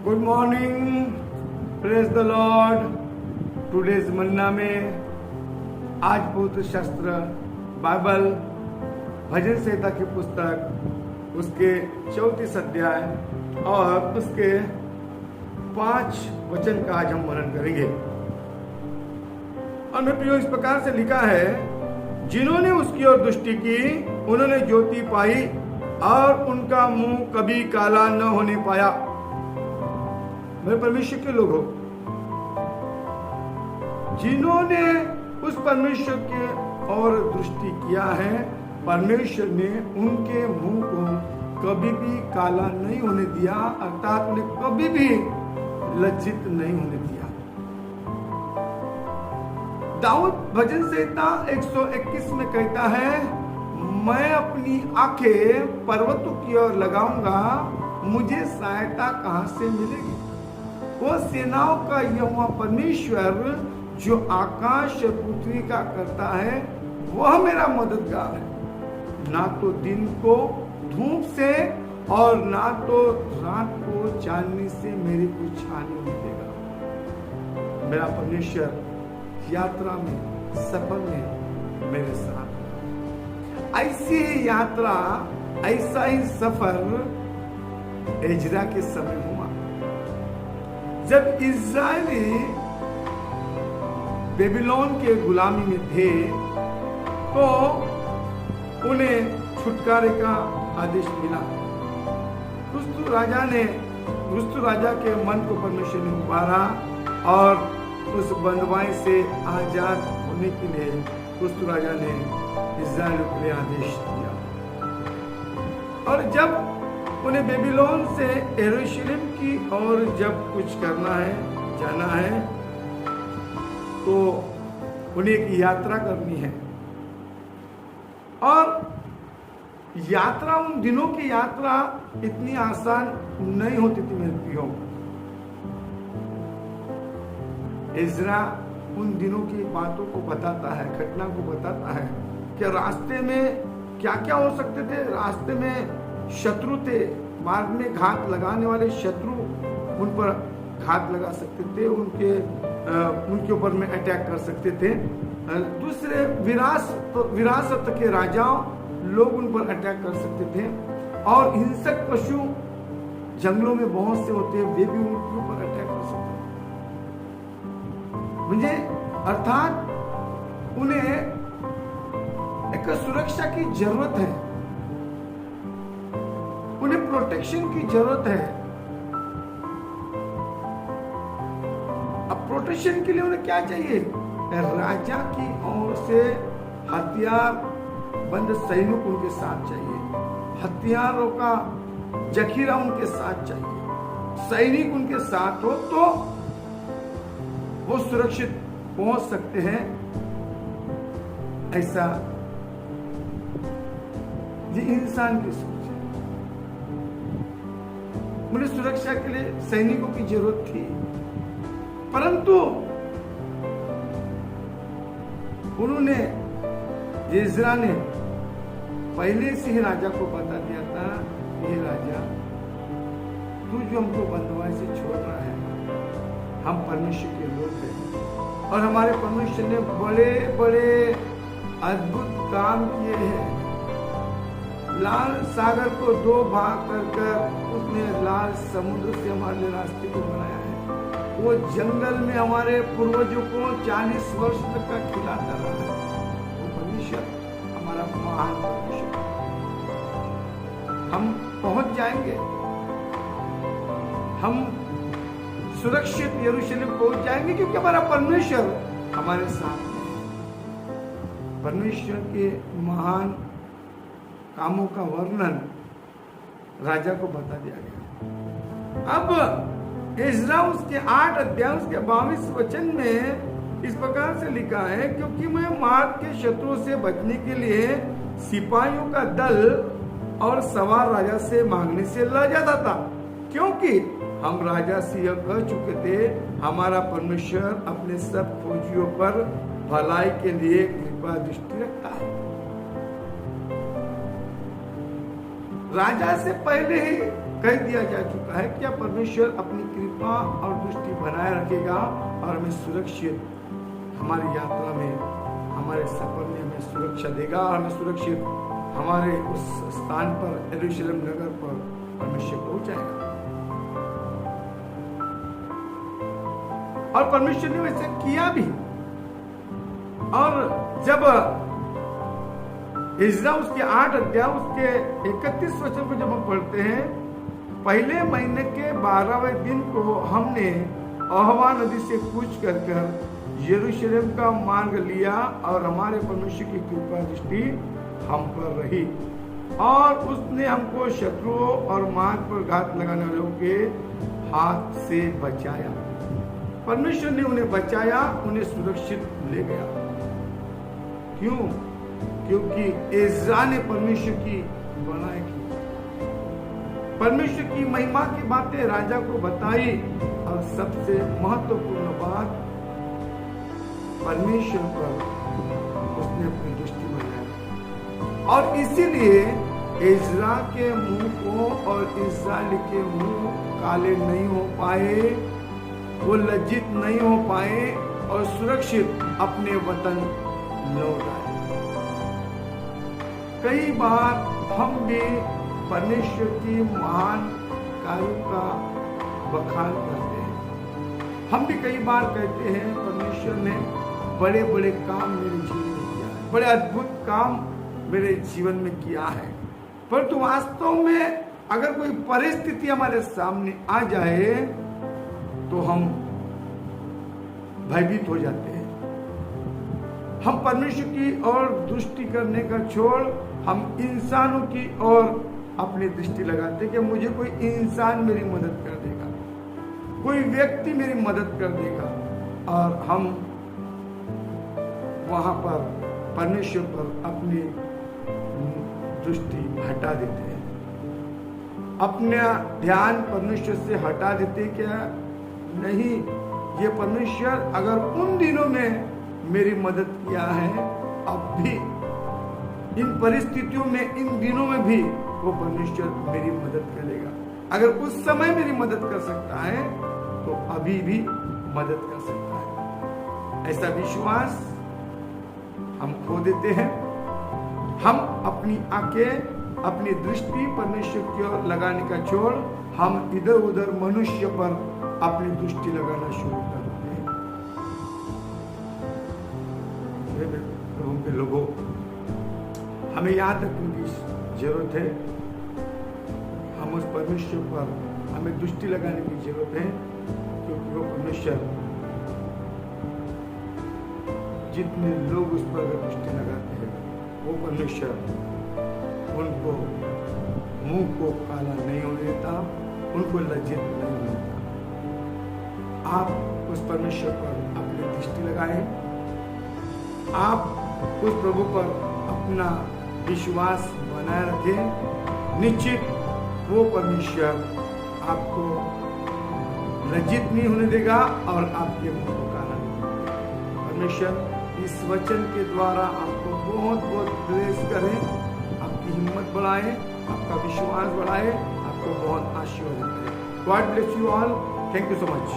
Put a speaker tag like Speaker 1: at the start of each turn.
Speaker 1: Good morning, praise the Lord. Today's manna में आज पवित्र शास्त्र बाइबल भजन संहिता की पुस्तक उसके 34 अध्याय और उसके 5 वचन का आज हम मनन करेंगे। और मेरे प्रियो, इस प्रकार से लिखा है, जिन्होंने उसकी ओर दृष्टि की उन्होंने ज्योति पाई और उनका मुंह कभी काला न होने पाया। मेरे परमेश्वर के लोग हो, जिन्होंने उस परमेश्वर के ओर दृष्टि किया है, परमेश्वर ने उनके मुंह को कभी भी काला नहीं होने दिया, अर्थात उन्हें कभी भी लज्जित नहीं होने दिया। दाऊद भजन संहिता 121 में कहता है, मैं अपनी आंखें पर्वतों की ओर लगाऊंगा, मुझे सहायता कहां से मिलेगी। वो सेनाओं का यहोवा परमेश्वर जो आकाश पृथ्वी का करता है, वह मेरा मददगार है। ना तो दिन को धूप से और ना तो रात को चांदनी से मेरी कुछ हानि नहीं देगा। मेरा परमेश्वर यात्रा में, सफर में मेरे साथ। ऐसी यात्रा, ऐसा ही सफर एजरा के समय हुआ। जब इज़राइली बेबीलोन के गुलामी में थे तो उन्हें छुटकारे का आदेश मिला। रुस्तु राजा के मन को परमेश्वर ने उबारा और उस बंधुआई से आजाद होने के लिए रुस्तु राजा ने इज़राइल को आदेश दिया। और जब उन्हें बेबीलोन से यरूशलेम की ओर जब कुछ करना है, जाना है, तो उन्हें एक यात्रा करनी है। और यात्रा, उन दिनों की यात्रा इतनी आसान नहीं होती थी मेरे प्रियो। इज़रा उन दिनों की बातों को बताता है, घटना को बताता है कि रास्ते में क्या क्या हो सकते थे। रास्ते में शत्रु थे, मार्ग में घात लगाने वाले शत्रु उन पर घात लगा सकते थे, उनके ऊपर में अटैक कर सकते थे। दूसरे विरासत के राजाओं लोग उन पर अटैक कर सकते थे। और हिंसक पशु जंगलों में बहुत से होते हैं, वे भी उनके ऊपर अटैक कर सकते हैं। मुझे अर्थात उन्हें एक सुरक्षा की जरूरत है, उन्हें प्रोटेक्शन की जरूरत है। अब प्रोटेक्शन के लिए उन्हें क्या चाहिए? राजा की ओर से हथियार बंद सैनिक उनके साथ चाहिए, हथियारों का जखीरा उनके साथ चाहिए। सैनिक उनके साथ हो तो वो सुरक्षित पहुंच सकते हैं। ऐसा ये इंसान की सोच है। मुझे सुरक्षा के लिए सैनिकों की जरूरत थी, परंतु उन्होंने, इज़रा ने पहले से ही राजा को बता दिया था, ये राजा, तू जो हमको बंधुआई से छोड़ रहा है, हम परमेश्वर के लोग हैं और हमारे परमेश्वर ने बड़े बड़े अद्भुत काम किए हैं। लाल सागर को 2 भाग कर उसने लाल समुद्र से हमारे रास्ते को बनाया है। वो जंगल में हमारे पूर्वजों को 40 वर्ष तक का खिलाता रहा है। वो परमेश्वर हमारा महान परमेश्वर। हम पहुंच जाएंगे, हम सुरक्षित यरूशलेम पहुंच जाएंगे, क्योंकि हमारा परमेश्वर हमारे साथ है। परमेश्वर के महान कामों का वर्णन राजा को बता दिया गया। अब इज़रा उसके 8 अध्याय उसके 22 वचन में इस प्रकार से लिखा है, क्योंकि मैं मार्ग के शत्रुओं से बचने के लिए सिपाहियों का दल और सवार राजा से मांगने से लड़ जाता था, क्योंकि हम राजा से यह कह चुके थे, हमारा परमेश्वर अपने सब फौजियों पर भलाई के लिए कृपा दृष्टि रखता है। राजा से पहले ही कह दिया जा चुका है कि परमेश्वर अपनी कृपा और दृष्टि बनाए रखेगा और हमें सुरक्षित हमारी यात्रा में, हमारे सफर में हमें सुरक्षा देगा और हमें सुरक्षित हमारे उस स्थान पर, यरूशलेम नगर पर परमेश्वर पहुंचाएगा। और परमेश्वर ने वैसे किया भी। और जब इज़रा उसके 8 अध्याय उसके 31 वचन को जब हम पढ़ते हैं, पहले महीने के 12वें दिन को हमने अहवा नदी से कूच कर यरूशलेम का मार्ग लिया और हमारे परमेश्वर की कृपा दृष्टि हम पर रही और उसने हमको शत्रुओं और मार्ग पर घात लगाने वालों के हाथ से बचाया। परमेश्वर ने उन्हें बचाया, उन्हें सुरक्षित ले गया। क्यों? क्योंकि इज़रा ने परमेश्वर की बड़ाई की, परमेश्वर की महिमा की बातें राजा को बताई और सबसे महत्वपूर्ण बात, परमेश्वर पर उसने अपनी दृष्टि बनाई। और इसीलिए इज़रा के मुंह को और इस्राएल के मुंह काले नहीं हो पाए, वो लज्जित नहीं हो पाए और सुरक्षित अपने वतन लौट आए। कई बार हम भी परमेश्वर की महान कार्यों का बखान करते हैं। हम भी कई बार कहते हैं परमेश्वर ने बड़े बड़े काम मेरे जीवन में किया है, बड़े अद्भुत काम मेरे जीवन में किया है। परंतु वास्तव में अगर कोई परिस्थिति हमारे सामने आ जाए तो हम भयभीत हो जाते हैं। हम परमेश्वर की ओर दृष्टि करने का छोड़ हम इंसानों की ओर अपनी दृष्टि लगाते कि मुझे कोई इंसान मेरी मदद कर देगा, कोई व्यक्ति मेरी मदद कर देगा, और हम वहां पर परमेश्वर पर अपनी दृष्टि हटा देते हैं, अपना ध्यान परमेश्वर से हटा देते। क्या नहीं, ये परमेश्वर अगर उन दिनों में मेरी मदद किया है, अब भी इन परिस्थितियों में, इन दिनों में भी वो परमेश्वर मेरी मदद करेगा। अगर उस समय मेरी मदद कर सकता है तो अभी भी मदद कर सकता है। ऐसा विश्वास हम खो देते हैं। हम अपनी आंखें, अपनी दृष्टि परमेश्वर की ओर लगाने का छोड़ हम इधर उधर मनुष्य पर अपनी दृष्टि लगाना शुरू कर देते हैं। प्रभु के लोगों, हमें याद रखने की जरूरत है। हम उस परमेश्वर पर हमें दृष्टि लगाने की जरूरत है, क्योंकि वो परमेश्वर, जितने लोग उस पर अगर दृष्टि लगाते हैं, वो परमेश्वर उनको मुंह को काला नहीं होने देता, उनको लज्जित नहीं होने देता। आप उस परमेश्वर पर अपनी दृष्टि लगाएं, आप उस प्रभु पर अपना विश्वास बनाए रखें। निश्चित वो परमेश्वर आपको लज्जित नहीं होने देगा और आपके मुंह को काला नहीं होने देगा। परमेश्वर इस वचन के द्वारा आपको बहुत बहुत ब्लेस करें, आपकी हिम्मत बढ़ाए, आपका विश्वास बढ़ाए, आपको बहुत आशीर्वाद करें। God bless you all. Thank you so much.